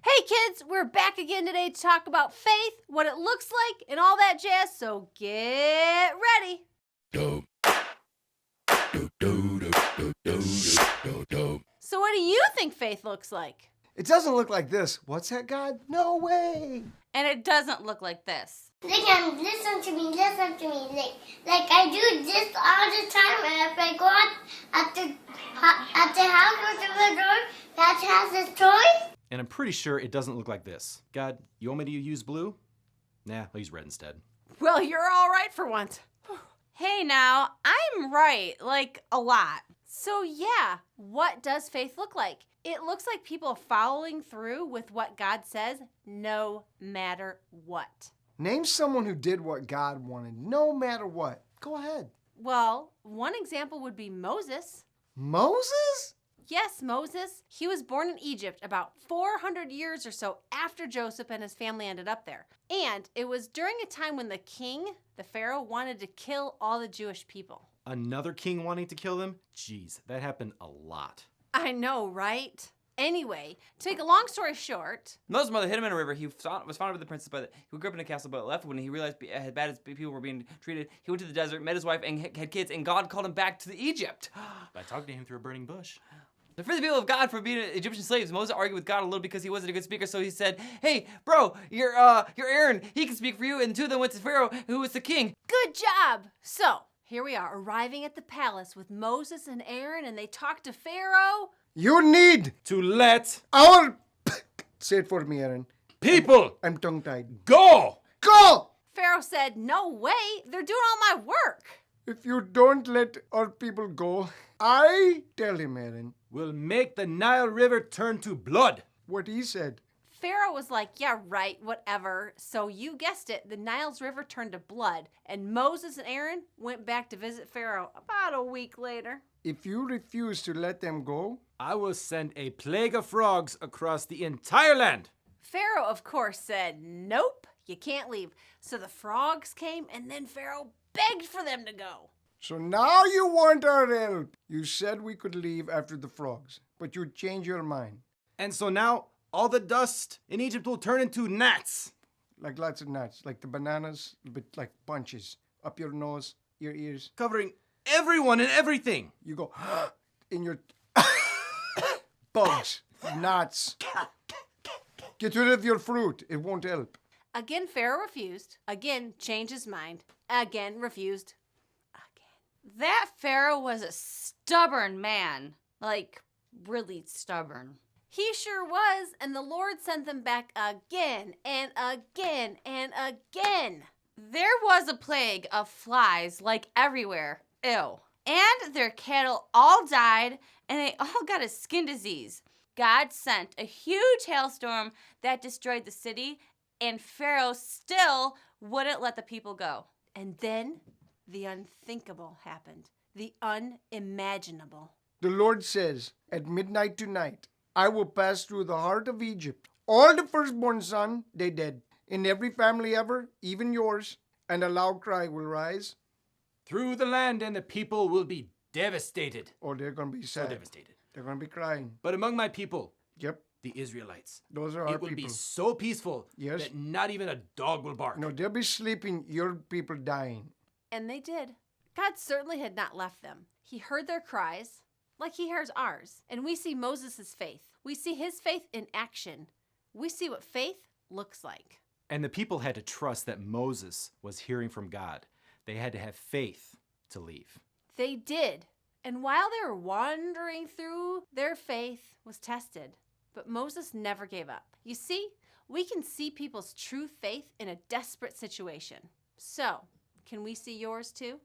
Hey kids, we're back again today to talk about faith, what it looks like, and all that jazz, so get ready. So what do you think faith looks like? It doesn't look like this. What's that, God? No way. And it doesn't look like this. Listen to me. Like I do this all the time. And if I go out at the house or to the door that has its toys. And I'm pretty sure it doesn't look like this. God, you want me to use blue? Nah, I'll use red instead. Well, you're all right for once. Hey now, I'm right, like a lot. So yeah, what does faith look like? It looks like people following through with what God says no matter what. Name someone who did what God wanted, no matter what. Go ahead. Well, one example would be Moses. Moses? Yes, Moses. He was born in Egypt about 400 years or so after Joseph and his family ended up there. And it was during a time when the king, the Pharaoh, wanted to kill all the Jewish people. Another king wanting to kill them? Jeez, that happened a lot. I know, right? Anyway, to make a long story short... Moses' mother hid him in a river. He was fond of the princess, but he grew up in a castle, but left when he realized how bad as people were being treated. He went to the desert, met his wife, and had kids, and God called him back to Egypt. By talking to him through a burning bush. To free the people of God from being Egyptian slaves, Moses argued with God a little because he wasn't a good speaker, so he said, "Hey, bro, you're Aaron. He can speak for you." And the two of them went to Pharaoh, who was the king. Good job! So, here we are, arriving at the palace with Moses and Aaron, and they talk to Pharaoh. You need To let our... Say it for me, Aaron. people I'm tongue-tied. go! Go! Pharaoh said, "No way, they're doing all my work." If you don't let our people go, I tell him, Aaron, Will make the Nile River turn to blood. what he said. Pharaoh was like, yeah, right, whatever. So you guessed it, the Nile's river turned to blood, and Moses and Aaron went back to visit Pharaoh about a week later. If you refuse to let them go, I will send a plague of frogs across the entire land. Pharaoh, of course, said, nope, you can't leave. So the frogs came, and then Pharaoh begged for them to go. so now you want our help. You said we could leave after the frogs, but you changed your mind. And so now, all the dust in Egypt will turn into gnats. Like lots of nuts, like the bananas, but like bunches. Up your nose, your ears. Covering everyone and everything. You go in your bugs, nuts. Get rid of your fruit. It won't help. Again, Pharaoh refused. Again, changed his mind. Again, refused. Again. That Pharaoh was a stubborn man. Like, really stubborn. He sure was, and the Lord sent them back again and again and again. There was a plague of flies, like everywhere. Ew. And their cattle all died, and they all got a skin disease. God sent a huge hailstorm that destroyed the city, and Pharaoh still wouldn't let the people go. And then the unthinkable happened. The unimaginable. The Lord says, at midnight tonight, I will pass through the heart of Egypt. All the firstborn son, they dead. In every family ever, even yours, and a loud cry will rise. Through the land, and the people will be devastated. Or they're going to be So sad. devastated. They're going to be crying. But among my people, Yep, the Israelites, those are our it will people. be so peaceful Yes. that not even a dog will bark. No, they'll be sleeping, your people dying. And they did. God certainly had not left them. He heard their cries, like he hears ours. And we see Moses' faith. We see his faith in action. We see what faith looks like. And the people had to trust that Moses was hearing from God. They had to have faith to leave. They did. And while they were wandering through, their faith was tested. But Moses never gave up. You see, we can see people's true faith in a desperate situation. So, can we see yours too?